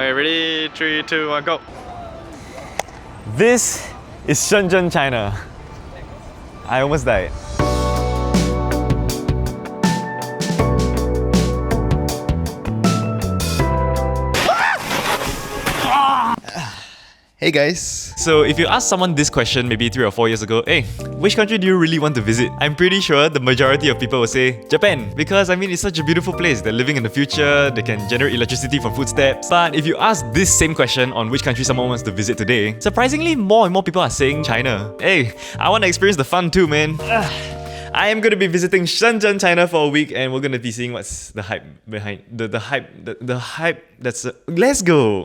Alright, ready? 3, 2, 1, go. This is Shenzhen, China. I almost died. Hey guys. So if you ask someone this question maybe 3 or 4 years ago, hey, which country do you really want to visit? I'm pretty sure the majority of people will say Japan, because I mean it's such a beautiful place. They're living in the future, they can generate electricity from footsteps. But if you ask this same question on which country someone wants to visit today, surprisingly more and more people are saying China. Hey, I want to experience the fun too, man. I am going to be visiting Shenzhen, China for a week, and we're going to be seeing what's the hype behind the hype that's let's go.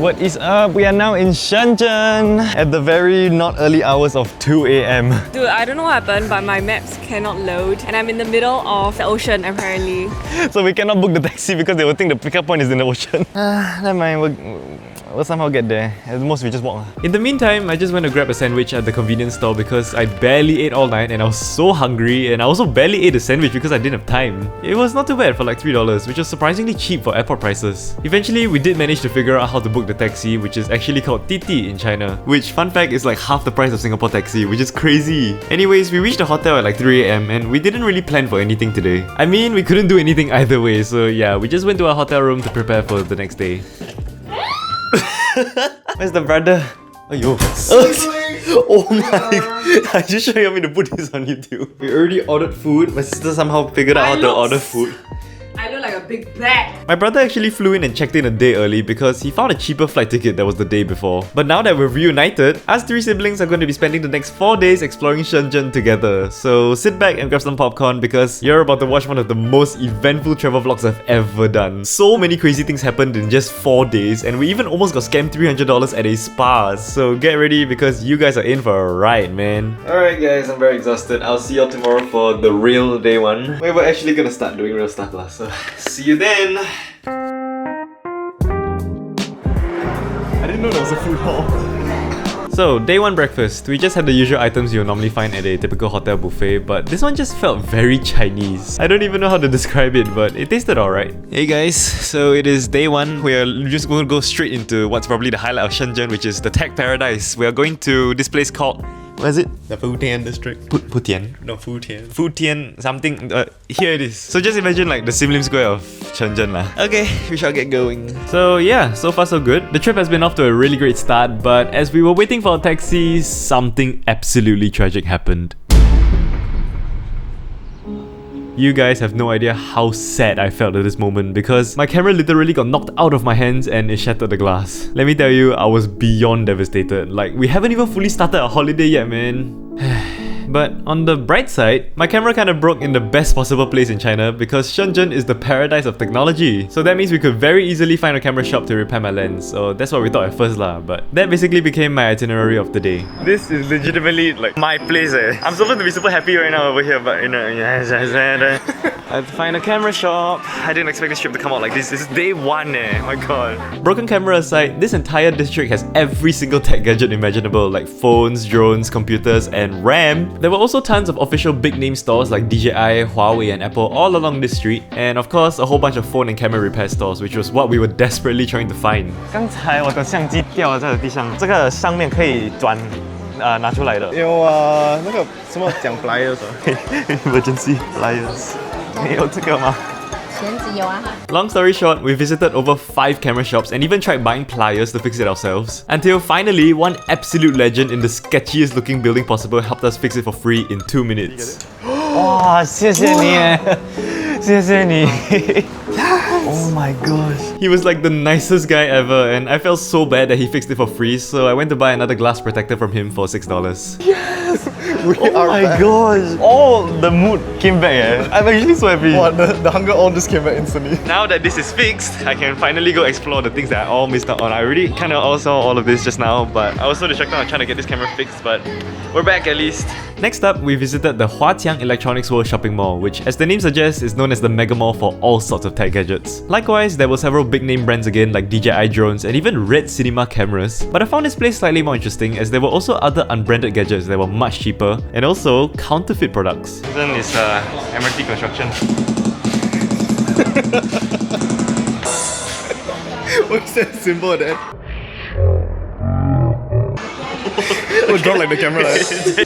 What is up? We are now in Shenzhen at the very not early hours of 2 a.m. Dude, I don't know what happened, but my maps cannot load and I'm in the middle of the ocean apparently. So we cannot book the taxi because they will think the pickup point is in the ocean. Never mind, we'll somehow get there. At the most, we just walk. In the meantime, I just went to grab a sandwich at the convenience store because I barely ate all night and I was so hungry, and I also barely ate a sandwich because I didn't have time. It was not too bad for like $3, which was surprisingly cheap for airport prices. Eventually, we did manage to figure out how to book the taxi, which is actually called Titi in China, which, fun fact, is like half the price of Singapore taxi, which is crazy. Anyways, we reached the hotel at like 3 a.m. and we didn't really plan for anything today. I mean, we couldn't do anything either way, so yeah, we just went to our hotel room to prepare for the next day. Where's the brother? Oh, oh my! Are you sure you want me to put this on YouTube? We already ordered food. My sister somehow figured out how to order food. I look like a big bag. My brother actually flew in and checked in a day early because he found a cheaper flight ticket that was the day before. But now that we're reunited, us 3 siblings are going to be spending the next 4 days exploring Shenzhen together. So sit back and grab some popcorn because you're about to watch one of the most eventful travel vlogs I've ever done. So many crazy things happened in just 4 days, and we even almost got scammed $300 at a spa. So get ready because you guys are in for a ride, man. Alright guys, I'm very exhausted. I'll see y'all tomorrow for the real day one, where we're actually gonna start doing real stuff lah. So see you then! I didn't know there was a food hall. So, day 1 breakfast. We just had the usual items you'll normally find at a typical hotel buffet, but this one just felt very Chinese. I don't even know how to describe it, but it tasted alright. Hey guys, so it is day 1. We are just going to go straight into what's probably the highlight of Shenzhen, which is the tech paradise. We are going to this place called... What is it? The Futian district. Putian? No, Futian. Futian something. Here it is. So just imagine like the Sim Lim Square of Shenzhen lah. Okay, we shall get going. So yeah, so far so good. The trip has been off to a really great start, but as we were waiting for a taxi, something absolutely tragic happened. You guys have no idea how sad I felt at this moment because my camera literally got knocked out of my hands and it shattered the glass. Let me tell you, I was beyond devastated. Like, we haven't even fully started our holiday yet, man. But on the bright side, my camera kind of broke in the best possible place in China because Shenzhen is the paradise of technology. So that means we could very easily find a camera shop to repair my lens. So that's what we thought at first lah, but that basically became my itinerary of the day. This is legitimately like my place I'm supposed to be super happy right now over here, but you know, I had to find a camera shop. I didn't expect this trip to come out like this. This is day 1 my god. Broken camera aside, this entire district has every single tech gadget imaginable, like phones, drones, computers, and RAM. There were also tons of official big name stores like DJI, Huawei, and Apple all along this street, and of course a whole bunch of phone and camera repair stores, which was what we were desperately trying to find. 刚才我的相机掉在地上，这个上面可以转拿出来的。有啊，那个什么讲 pliers Emergency pliers. 没有这个吗？ Long story short, we visited over 5 camera shops and even tried buying pliers to fix it ourselves. Until finally, one absolute legend in the sketchiest looking building possible helped us fix it for free in 2 minutes. Wow, 谢谢你，谢谢你。Oh my gosh. He was like the nicest guy ever, and I felt so bad that he fixed it for free, so I went to buy another glass protector from him for $6. Yes! Oh my gosh! Oh, the mood came back I'm actually so happy. What, the hunger all just came back instantly. Now that this is fixed, I can finally go explore the things that I all missed out on. I already kind of all saw all of this just now, but I was so distracted on trying to get this camera fixed, but we're back at least. Next up, we visited the Huatiang Electronics World shopping mall, which, as the name suggests, is known as the mega mall for all sorts of tech gadgets. Likewise, there were several big name brands again like DJI drones and even Red Cinema cameras. But I found this place slightly more interesting as there were also other unbranded gadgets that were much cheaper and also counterfeit products. Shenzhen is MRT construction. What's that symbol there? Oh, don't like the camera.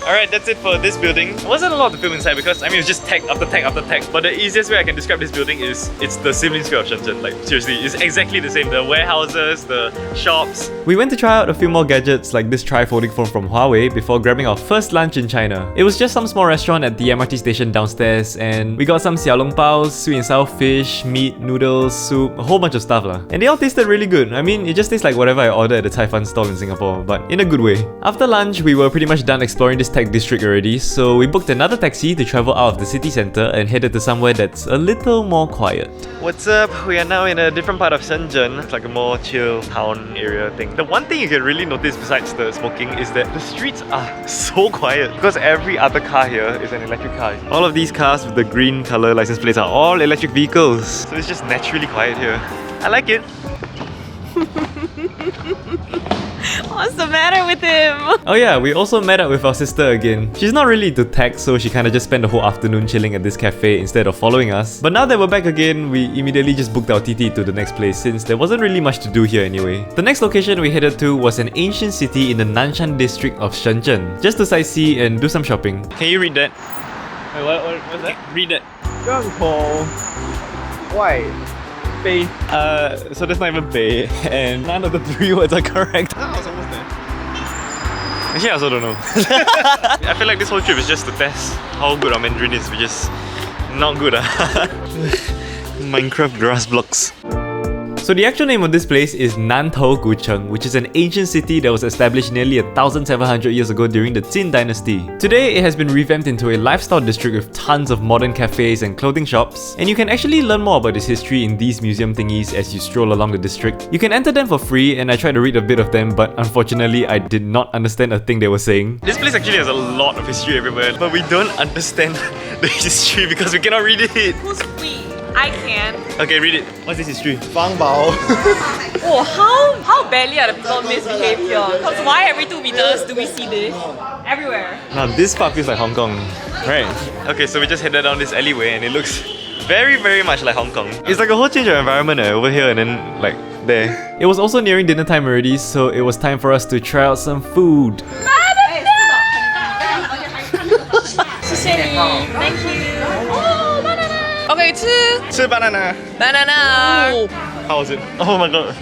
Alright, that's it for this building. There wasn't a lot to film inside because I mean it's just tech after tech after tech. But the easiest way I can describe this building is it's the Sibling Square of Shenzhen. Like seriously, it's exactly the same. The warehouses, the shops. We went to try out a few more gadgets like this tri-folding phone from Huawei before grabbing our first lunch in China. It was just some small restaurant at the MRT station downstairs and we got some xiaolong baos, sweet and sour fish, meat, noodles, soup, a whole bunch of stuff lah. And they all tasted really good. I mean, it just tastes like whatever I ordered at the Thai Fun stall in Singapore, but in a good way. After lunch, we were pretty much done exploring this tech district already, so we booked another taxi to travel out of the city centre and headed to somewhere that's a little more quiet. What's up? We are now in a different part of Shenzhen. It's like a more chill town area thing. The one thing you can really notice besides the smoking is that the streets are so quiet because every other car here is an electric car. All of these cars with the green colour license plates are all electric vehicles. So it's just naturally quiet here. I like it. What's the matter with him? Oh yeah, we also met up with our sister again. She's not really into tech, so she kinda just spent the whole afternoon chilling at this cafe instead of following us. But now that we're back again, we immediately just booked our TT to the next place since there wasn't really much to do here anyway. The next location we headed to was an ancient city in the Nanshan district of Shenzhen, just to sightsee and do some shopping. Can you read that? Wait, what's that? Read that. 港口外北. So that's not even Bei, and none of the three words are correct. I was almost there. Actually, I also don't know. I feel like this whole trip is just to test how good our Mandarin is, which is not good. Minecraft grass blocks. So the actual name of this place is Nantou Gucheng, which is an ancient city that was established nearly 1,700 years ago during the Qin dynasty. Today, it has been revamped into a lifestyle district with tons of modern cafes and clothing shops, and you can actually learn more about its history in these museum thingies as you stroll along the district. You can enter them for free, and I tried to read a bit of them, but unfortunately, I did not understand a thing they were saying. This place actually has a lot of history everywhere, but we don't understand the history because we cannot read it. Who's we? I can. Okay, read it. What's this history? 方宝. Oh, how badly are the people misbehaved here? Because why every 2 meters do we see this? Everywhere. Now this part feels like Hong Kong, right? Okay, so we just headed down this alleyway and it looks very much like Hong Kong. It's like a whole change of environment over here and then like there. It was also nearing dinner time already, so it was time for us to try out some food. Thank you. Oh, banana. Okay, 吃 banana. banana. How was it? Oh my god.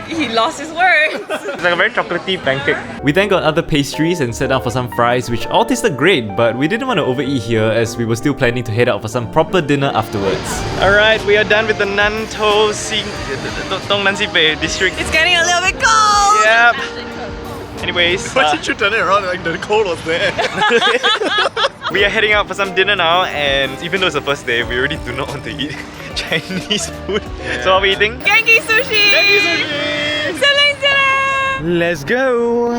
He lost his words. It's like a very chocolatey pancake. We then got other pastries and sat down for some fries, which all tasted great, but we didn't want to overeat here as we were still planning to head out for some proper dinner afterwards. Alright, we are done with the Nantou Dongnan Sibei district. It's getting a little bit cold. Yep. Anyways, Why did you turn it around like the cold was there? we are heading out for some dinner now, and even though it's the first day, we already do not want to eat Chinese food. So what are we eating? Genki sushi. Genki sushi. Salang. Let's go.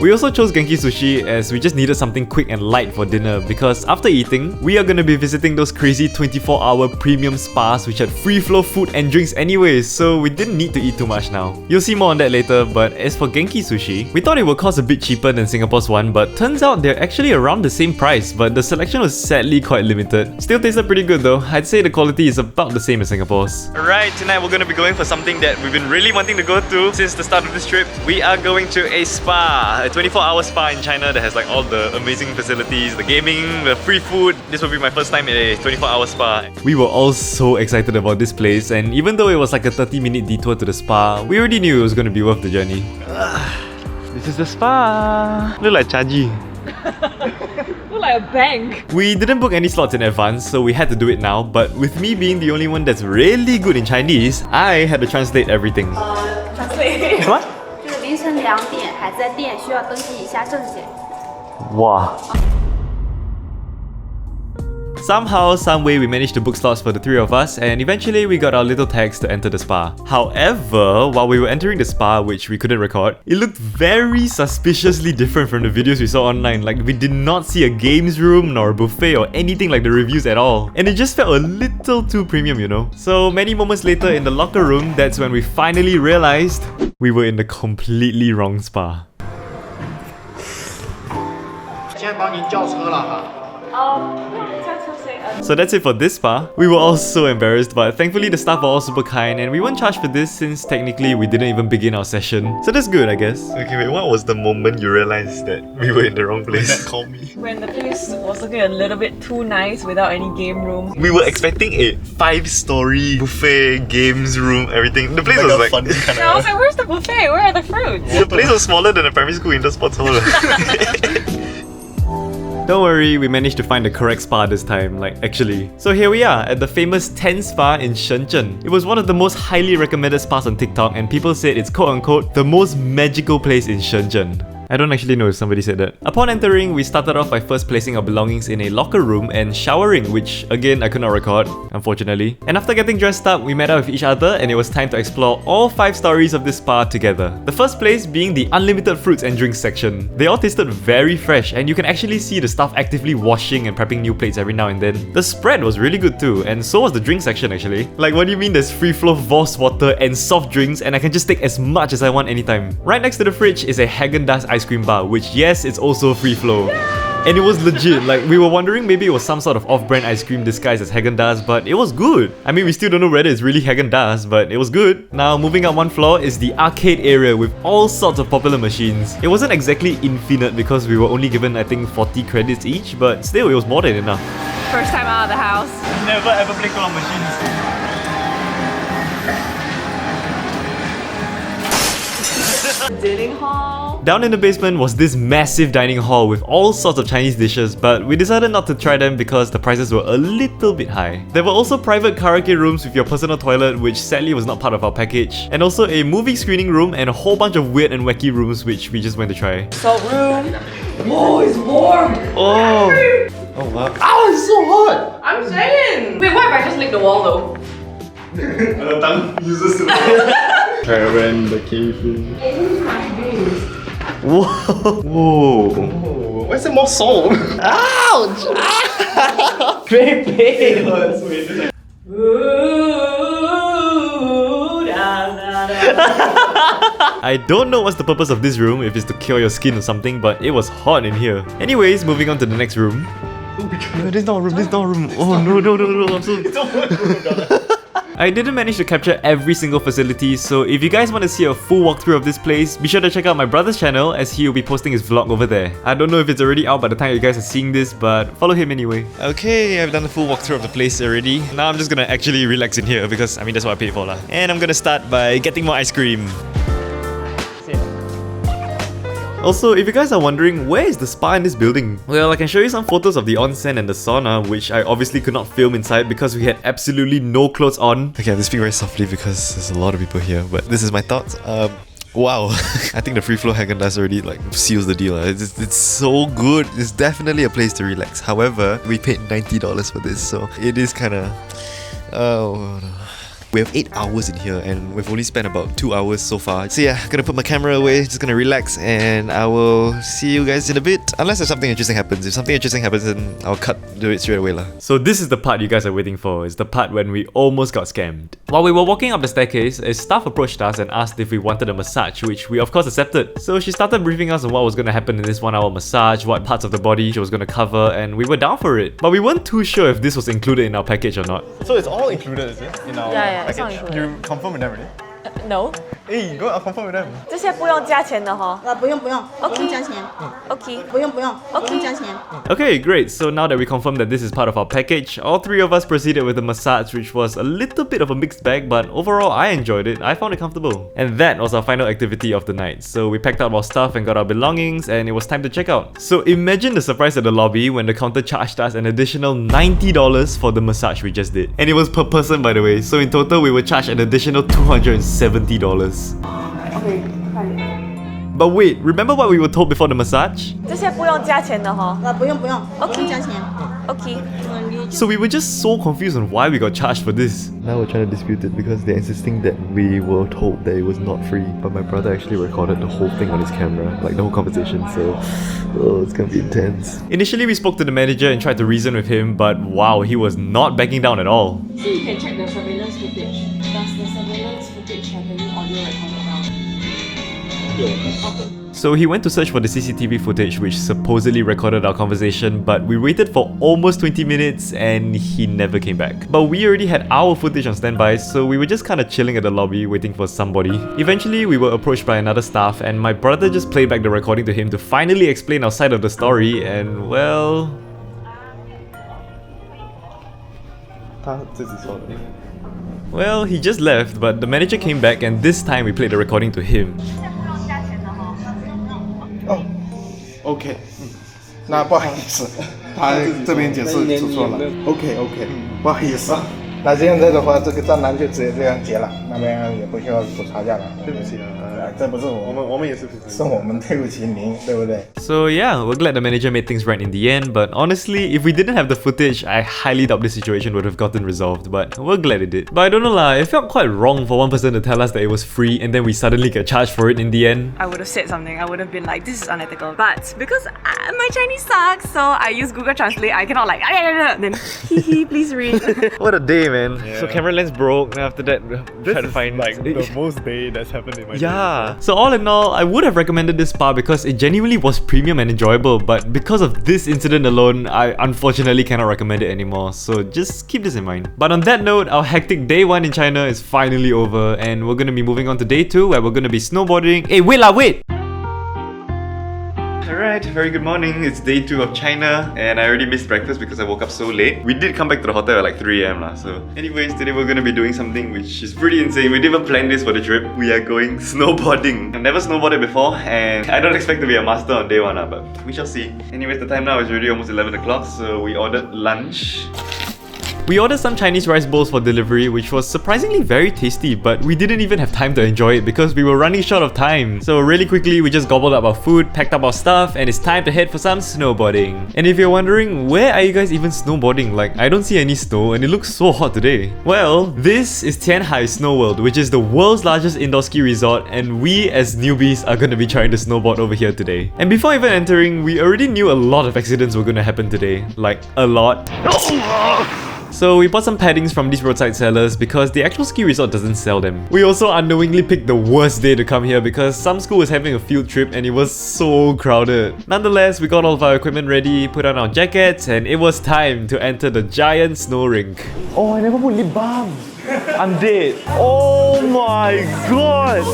We also chose Genki Sushi as we just needed something quick and light for dinner because after eating, we are going to be visiting those crazy 24-hour premium spas which had free flow food and drinks anyways, so we didn't need to eat too much now. You'll see more on that later, but as for Genki Sushi, we thought it would cost a bit cheaper than Singapore's one, but turns out they're actually around the same price, but the selection was sadly quite limited. Still tasted pretty good though. I'd say the quality is about the same as Singapore's. Alright, tonight we're going to be going for something that we've been really wanting to go to since the start of this trip. We are going to a spa, a 24-hour spa in China that has like all the amazing facilities, the gaming, the free food. This will be my first time in a 24-hour spa. We were all so excited about this place, and even though it was like a 30-minute detour to the spa, we already knew it was going to be worth the journey. This is the spa. Look like Chaji. Look like a bank. We didn't book any slots in advance, so we had to do it now, but with me being the only one that's really good in Chinese, I had to translate everything. Translate. What? 就是凌晨2点还在店，需要登记一下证件。 Wow. Somehow, some way we managed to book slots for the three of us, and eventually we got our little tags to enter the spa. However, while we were entering the spa, which we couldn't record, it looked very suspiciously different from the videos we saw online. Like, we did not see a games room nor a buffet or anything like the reviews at all. And it just felt a little too premium, you know? So many moments later in the locker room, that's when we finally realized we were in the completely wrong spa. So that's it for this spa. We were all so embarrassed, but thankfully the staff were all super kind and we weren't charged for this since technically we didn't even begin our session. So that's good, I guess. Okay, wait, what was the moment you realized that we were in the wrong place? Call me. When the place was looking a little bit too nice without any game room. We were expecting a 5-story buffet, games room, everything. The place was like... fun kind I was like, where's the buffet? Where are the fruits? The place was smaller than a primary school indoor sports hall. Don't worry, we managed to find the correct spa this time, like actually. So here we are at the famous 10 Spa in Shenzhen. It was one of the most highly recommended spas on TikTok and people said it's quote-unquote the most magical place in Shenzhen. I don't actually know if somebody said that. Upon entering, we started off by first placing our belongings in a locker room and showering, which again I could not record, unfortunately. And after getting dressed up, we met up with each other and it was time to explore all 5 stories of this spa together. The first place being the unlimited fruits and drinks section. They all tasted very fresh and you can actually see the staff actively washing and prepping new plates every now and then. The spread was really good too, and so was the drink section actually. Like, what do you mean there's free flow Voss water and soft drinks and I can just take as much as I want anytime? Right next to the fridge is a Häagen-Dazs ice cream bar, which yes, it's also free flow. And it was legit, like we were wondering maybe it was some sort of off-brand ice cream disguised as Häagen-Dazs, but it was good. I mean, we still don't know whether it's really Häagen-Dazs, but it was good. Now, moving up one floor is the arcade area with all sorts of popular machines. It wasn't exactly infinite because we were only given, I think, 40 credits each, but still, it was more than enough. First time out of the house. Never ever play claw machines. Dining hall. Down in the basement was this massive dining hall with all sorts of Chinese dishes, but we decided not to try them because the prices were a little bit high. There were also private karaoke rooms with your personal toilet, which sadly was not part of our package, and also a movie screening room and a whole bunch of weird and wacky rooms which we just went to try. Salt room. Whoa, it's warm. Oh! Oh wow. Ow, it's so hot! I'm saying. Wait, what if I just lick the wall though? The tongue uses to Karen, the cave room. Whoa! Whoa! Oh, why is there more salt? Ouch! Great pain! I don't know what's the purpose of this room, if it's to cure your skin or something, but it was hot in here. Anyways, moving on to the next room. No, this is not a room, this is not a room. Oh no, I'm so... I didn't manage to capture every single facility, so if you guys want to see a full walkthrough of this place, be sure to check out my brother's channel as he will be posting his vlog over there. I don't know if it's already out by the time you guys are seeing this, but follow him anyway. Okay, I've done the full walkthrough of the place already. Now I'm just gonna actually relax in here because, I mean, that's what I paid for lah. And I'm gonna start by getting more ice cream. Also, if you guys are wondering, where is the spa in this building? Well, I can show you some photos of the onsen and the sauna, which I obviously could not film inside because we had absolutely no clothes on. Okay, I have to speak very softly because there's a lot of people here, but this is my thoughts. Wow, I think the free flow Häagen-Dazs already like seals the deal. It's so good. It's definitely a place to relax. However, we paid $90 for this, so it is kind of... Oh no. We have 8 hours in here and we've only spent about 2 hours so far. So yeah, gonna put my camera away, just gonna relax, and I will see you guys in a bit. Unless if something interesting happens. If something interesting happens, then I'll cut to it straight away lah. So this is the part you guys are waiting for. It's the part when we almost got scammed. While we were walking up the staircase, a staff approached us and asked if we wanted a massage, which we of course accepted. So she started briefing us on what was gonna happen in this 1 hour massage, what parts of the body she was gonna cover, and we were down for it. But we weren't too sure if this was included in our package or not. So it's all included, is it? In our Yeah, it's all package? included. You confirm with them already? No. Hey, go and confirm with them. 这些不用加钱的哈。不用，不用 OK 加钱， OK。不用，不用 OK 加钱。 Okay, great. So now that we confirmed that this is part of our package, all 3 of us proceeded with the massage, which was a little bit of a mixed bag, but overall I enjoyed it. I found it comfortable. And that was our final activity of the night. So we packed up our stuff and got our belongings, and it was time to check out. So imagine the surprise at the lobby when the counter charged us an additional $90 for the massage we just did. And it was per person, by the way. So in total, we were charged an additional $270. OK，快点。 But wait, remember what we were told before the massage? 这些不用加钱的哈。不用，不用 OK 加钱。Okay. So we were just so confused on why we got charged for this. Now we're trying to dispute it because they're insisting that we were told that it was not free. But my brother actually recorded the whole thing on his camera, like the whole conversation, so it's gonna be intense. Initially we spoke to the manager and tried to reason with him, but wow, he was not backing down at all. So you can check the surveillance footage. Does the surveillance footage have any audio recorded now? Okay. So he went to search for the CCTV footage which supposedly recorded our conversation, but we waited for almost 20 minutes and he never came back. But we already had our footage on standby, so we were just kinda chilling at the lobby waiting for somebody. Eventually we were approached by another staff and my brother just played back the recording to him to finally explain our side of the story, and well... Well, he just left, but the manager came back and this time we played the recording to him. OK， 那不好意思，他这边解释出错了。OK， 不好意思。那现在的话，这个账单就直接这样结了，那边也不需要补差价了。对不起啊，这不是我们也是我们对不起您，对不对？ So yeah, we're glad the manager made things right in the end, but honestly, if we didn't have the footage, I highly doubt this situation would have gotten resolved, but we're glad it did. But I don't know lah, it felt quite wrong for one person to tell us that it was free and then we suddenly get charged for it in the end. I would have said something. I would have been like, this is unethical. But because my Chinese sucks, so I use Google Translate. I cannot like, then hehe, please read. What a day, man. Yeah. So camera lens broke, and after that, try to find like the most day that's happened in my Yeah. So all in all, I would have recommended this spa because it genuinely was premium and enjoyable, but because of this incident alone, I unfortunately cannot recommend it anymore. So just keep this in mind. But on that note, our hectic day 1 in China is finally over, and we're gonna be moving on to day 2 where we're gonna be snowboarding. Hey, wait! Alright, very good morning. It's day 2 of China and I already missed breakfast because I woke up so late. We did come back to the hotel at like 3 AM lah. So anyways, today we're gonna be doing something which is pretty insane. We didn't even plan this for the trip. We are going snowboarding. I've never snowboarded before and I don't expect to be a master on day 1 but we shall see. Anyways, the time now is already almost 11 o'clock, so we ordered lunch. We ordered some Chinese rice bowls for delivery, which was surprisingly very tasty, but we didn't even have time to enjoy it because we were running short of time. So really quickly, we just gobbled up our food, packed up our stuff, and it's time to head for some snowboarding. And if you're wondering, where are you guys even snowboarding? Like, I don't see any snow and it looks so hot today. Well, this is Tianhai Snow World, which is the world's largest indoor ski resort, and we as newbies are gonna be trying to snowboard over here today. And before even entering, we already knew a lot of accidents were gonna happen today. Like, a lot. So we bought some paddings from these roadside sellers because the actual ski resort doesn't sell them. We also unknowingly picked the worst day to come here because some school was having a field trip and it was so crowded. Nonetheless, we got all of our equipment ready, put on our jackets, and it was time to enter the giant snow rink. Oh, I never put lip balm. I'm dead. Oh my god.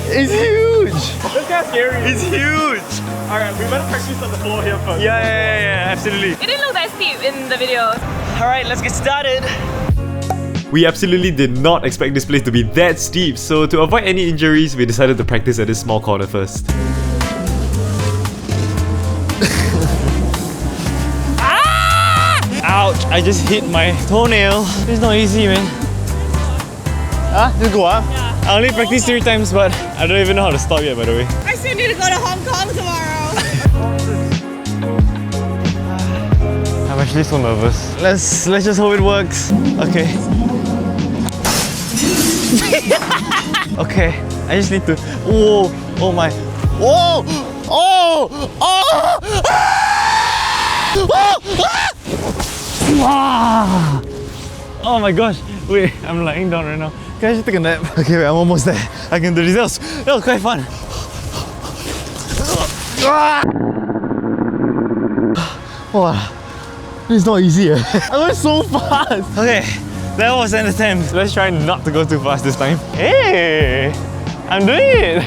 It's huge. That's kind of scary. It's huge. Alright, we better practice on the floor here first. Yeah, absolutely. It didn't look that steep in the videos. Alright, let's get started. We absolutely did not expect this place to be that steep, so to avoid any injuries, we decided to practice at this small corner first. Ouch, I just hit my toenail. It's not easy, man. Just go up? Yeah. I only practiced 3 times, but I don't even know how to stop yet, by the way. I still need to go to Hong Kong tomorrow. I'm actually so nervous. Let's just hope it works. Okay. Okay, I just need to. Whoa! Oh my! Whoa! Oh! Oh! Ah! Oh my gosh! Wait, I'm lying down right now. Can I just take a nap? Okay, wait, I'm almost there. I can do this. That was quite fun. Wow. It's not easy. I went so fast. Okay, that was an attempt. Let's try not to go too fast this time. Hey, I'm doing it.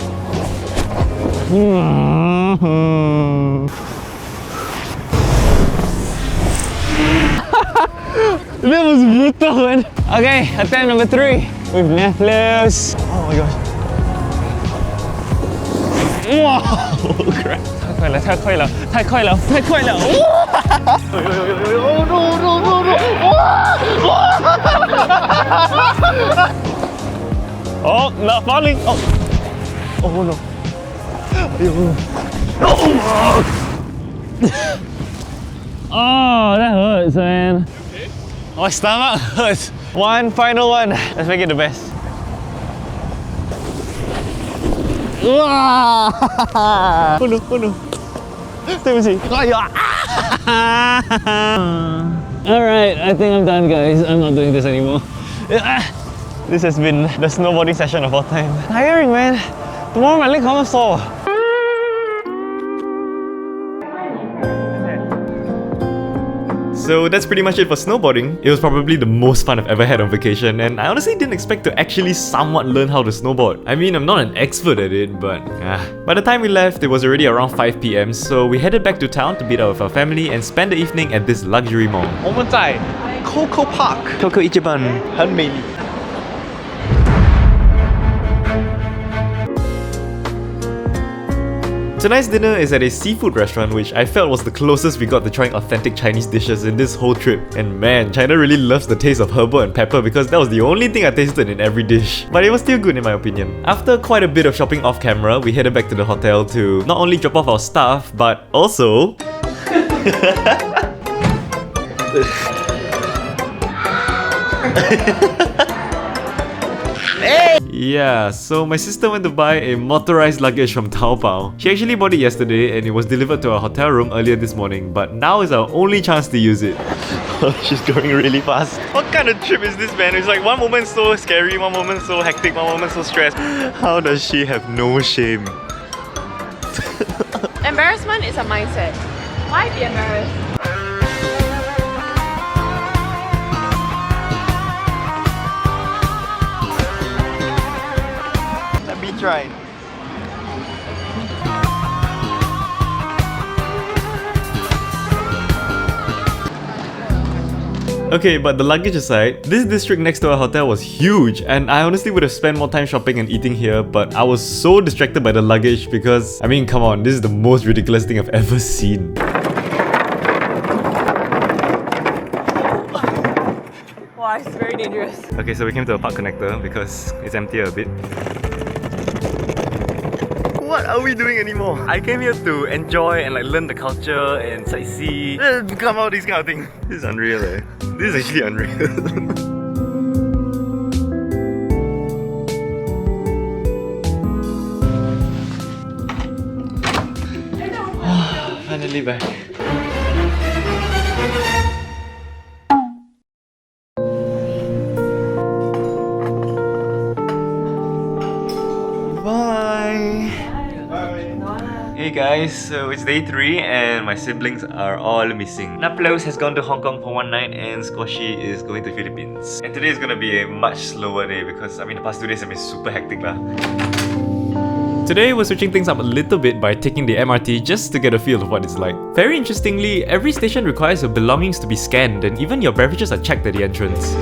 That was brutal, man. Okay, attempt number 3 with Netflix. Oh my gosh. Wow, crap. 太快了. Oh no. Oh, not falling. Oh no. Oh, that hurts, man. Okay? My stomach hurts. One final one. Let's make it the best. Oh no, oh no. Alright, I think I'm done, guys. I'm not doing this anymore. This has been the snowboarding session of all time. Tiring, man. Tomorrow my leg comes sore. So that's pretty much it for snowboarding. It was probably the most fun I've ever had on vacation, and I honestly didn't expect to actually somewhat learn how to snowboard. I mean, I'm not an expert at it, but by the time we left, it was already around 5 PM, so we headed back to town to meet up with our family and spend the evening at this luxury mall. 我们在 Coco Park Coco Ichiban. 很美丽。 Tonight's dinner is at a seafood restaurant, which I felt was the closest we got to trying authentic Chinese dishes in this whole trip. And man, China really loves the taste of herbal and pepper because that was the only thing I tasted in every dish. But it was still good in my opinion. After quite a bit of shopping off camera, we headed back to the hotel to not only drop off our stuff, but also... Yeah, so my sister went to buy a motorized luggage from Taobao. She actually bought it yesterday and it was delivered to our hotel room earlier this morning, but now is our only chance to use it. She's going really fast. What kind of trip is this, man? It's like one moment so scary, one moment so hectic, one moment so stressed. How does she have no shame? Embarrassment is a mindset. Why be embarrassed? Let me try. Okay, but the luggage aside, this district next to our hotel was huge, and I honestly would have spent more time shopping and eating here, but I was so distracted by the luggage because, I mean, come on, this is the most ridiculous thing I've ever seen. Wow, it's very dangerous. Okay, so we came to a park connector because it's emptier a bit. What are we doing anymore? I came here to enjoy and like learn the culture and sightsee. Come out, these kind of things. This is unreal, eh? This is actually unreal. Finally back. Bye. Hey guys, so it's day 3 and my siblings are all missing. Naplos has gone to Hong Kong for one night and Squashy is going to Philippines. And today is gonna be a much slower day because I mean the past 2 days have been super hectic lah. Today we're switching things up a little bit by taking the MRT just to get a feel of what it's like. Very interestingly, every station requires your belongings to be scanned and even your beverages are checked at the entrance.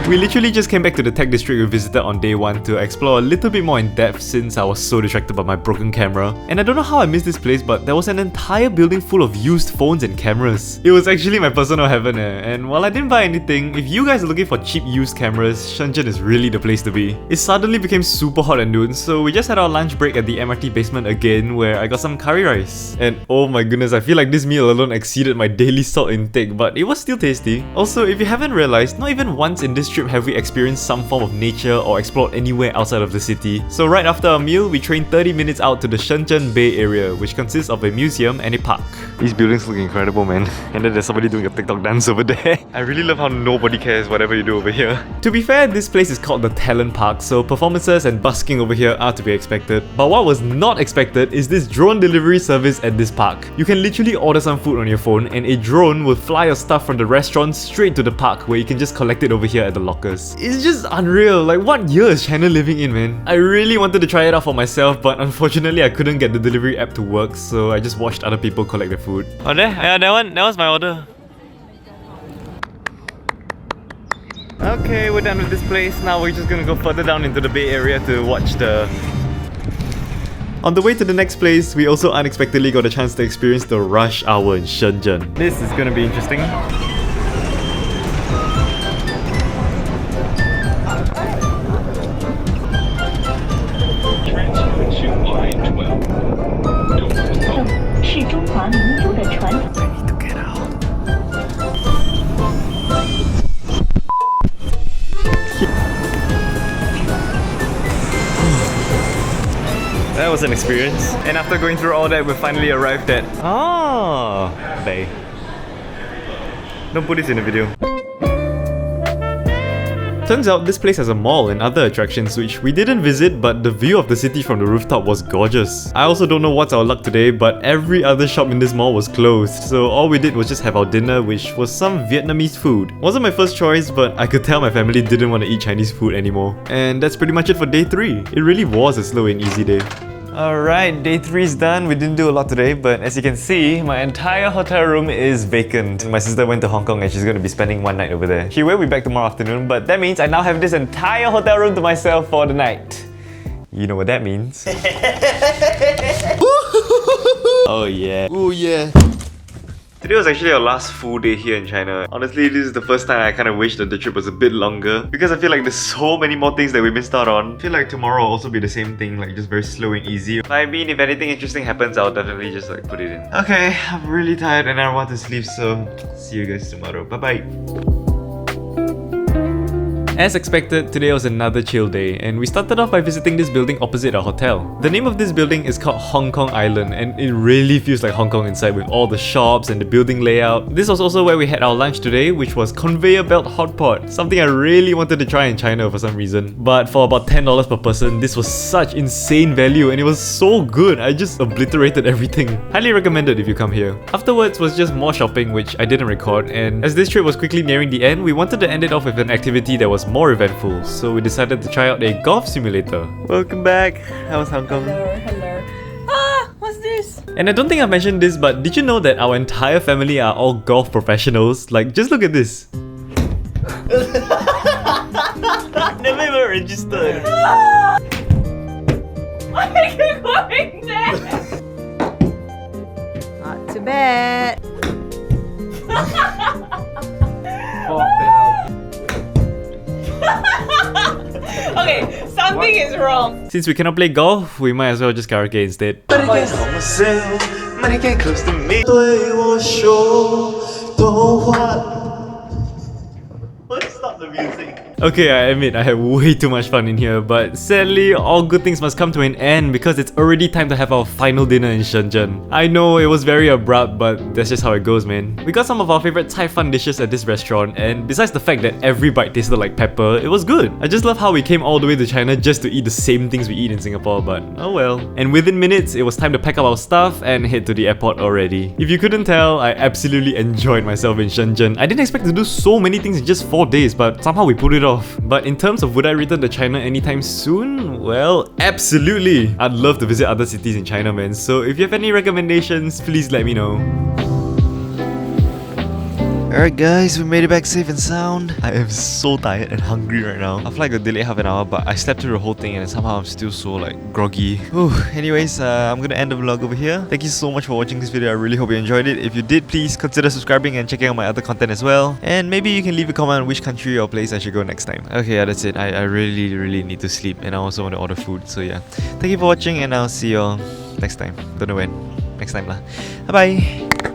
We literally just came back to the tech district we visited on day 1 to explore a little bit more in depth since I was so distracted by my broken camera. And I don't know how I missed this place, but there was an entire building full of used phones and cameras. It was actually my personal heaven and while I didn't buy anything, if you guys are looking for cheap used cameras, Shenzhen is really the place to be. It suddenly became super hot at noon, so we just had our lunch break at the MRT basement again where I got some curry rice. And oh my goodness, I feel like this meal alone exceeded my daily salt intake, but it was still tasty. Also, if you haven't realized, not even once in this trip have we experienced some form of nature or explored anywhere outside of the city. So right after our meal, we trained 30 minutes out to the Shenzhen Bay area, which consists of a museum and a park. These buildings look incredible, man. And then there's somebody doing a TikTok dance over there. I really love how nobody cares whatever you do over here. To be fair, this place is called the Talent Park, so performances and busking over here are to be expected. But what was not expected is this drone delivery service at this park. You can literally order some food on your phone and a drone will fly your stuff from the restaurant straight to the park where you can just collect it over here at the lockers. It's just unreal, like what year is China living in, man? I really wanted to try it out for myself, but unfortunately I couldn't get the delivery app to work, so I just watched other people collect the food. Oh, there? Yeah, that was my order. Okay, we're done with this place. Now we're just gonna go further down into the Bay Area to watch the... On the way to the next place, we also unexpectedly got a chance to experience the rush hour in Shenzhen. This is gonna be interesting. Transfer to line 12. That was an experience. And after going through all that, we finally arrived at... Bay. Don't put this in the video. Turns out this place has a mall and other attractions which we didn't visit, but the view of the city from the rooftop was gorgeous. I also don't know what's our luck today, but every other shop in this mall was closed, so all we did was just have our dinner, which was some Vietnamese food. Wasn't my first choice, but I could tell my family didn't want to eat Chinese food anymore. And that's pretty much it for day 3. It really was a slow and easy day. Alright, day 3 is done. We didn't do a lot today, but as you can see, my entire hotel room is vacant. My sister went to Hong Kong and she's going to be spending one night over there. She will be back tomorrow afternoon, but that means I now have this entire hotel room to myself for the night. You know what that means. Oh yeah. Oh yeah. Today was actually our last full day here in China. Honestly, this is the first time I kind of wish that the trip was a bit longer because I feel like there's so many more things that we missed out on. I feel like tomorrow will also be the same thing, like just very slow and easy. I mean, if anything interesting happens, I'll definitely just like put it in. Okay, I'm really tired and I want to sleep, so see you guys tomorrow. Bye bye. As expected, today was another chill day, and we started off by visiting this building opposite our hotel. The name of this building is called Hong Kong Island, and it really feels like Hong Kong inside with all the shops and the building layout. This was also where we had our lunch today, which was conveyor belt hot pot, something I really wanted to try in China for some reason. But for about $10 per person, this was such insane value and it was so good, I just obliterated everything. Highly recommended if you come here. Afterwards was just more shopping, which I didn't record, and as this trip was quickly nearing the end, we wanted to end it off with an activity that was more eventful, so we decided to try out a golf simulator. Welcome back. How was Hong Kong? Hello. Ah, what's this? And I don't think I mentioned this, but did you know that our entire family are all golf professionals? Like, just look at this. Never even registered. Why are you going there? Not too bad. Okay, something is wrong. Since we cannot play golf, we might as well just karaoke instead. Stop the music. Okay, I admit I had way too much fun in here, but sadly, all good things must come to an end because it's already time to have our final dinner in Shenzhen. I know it was very abrupt, but that's just how it goes, man. We got some of our favorite Thai fun dishes at this restaurant, and besides the fact that every bite tasted like pepper, it was good. I just love how we came all the way to China just to eat the same things we eat in Singapore, but oh well. And within minutes, it was time to pack up our stuff and head to the airport already. If you couldn't tell, I absolutely enjoyed myself in Shenzhen. I didn't expect to do so many things in just 4 days, but somehow we pulled it off. But in terms of would I return to China anytime soon? Well, absolutely! I'd love to visit other cities in China, man. So if you have any recommendations, please let me know. Alright guys, we made it back safe and sound. I am so tired and hungry right now. Our flight got delayed half an hour, but I slept through the whole thing and somehow I'm still so like groggy. Whew. Anyways, I'm gonna end the vlog over here. Thank you so much for watching this video. I really hope you enjoyed it. If you did, please consider subscribing and checking out my other content as well. And maybe you can leave a comment on which country or place I should go next time. Okay, yeah, that's it. I really need to sleep and I also want to order food. So yeah, thank you for watching and I'll see you all next time. Don't know when. Next time lah. Bye bye.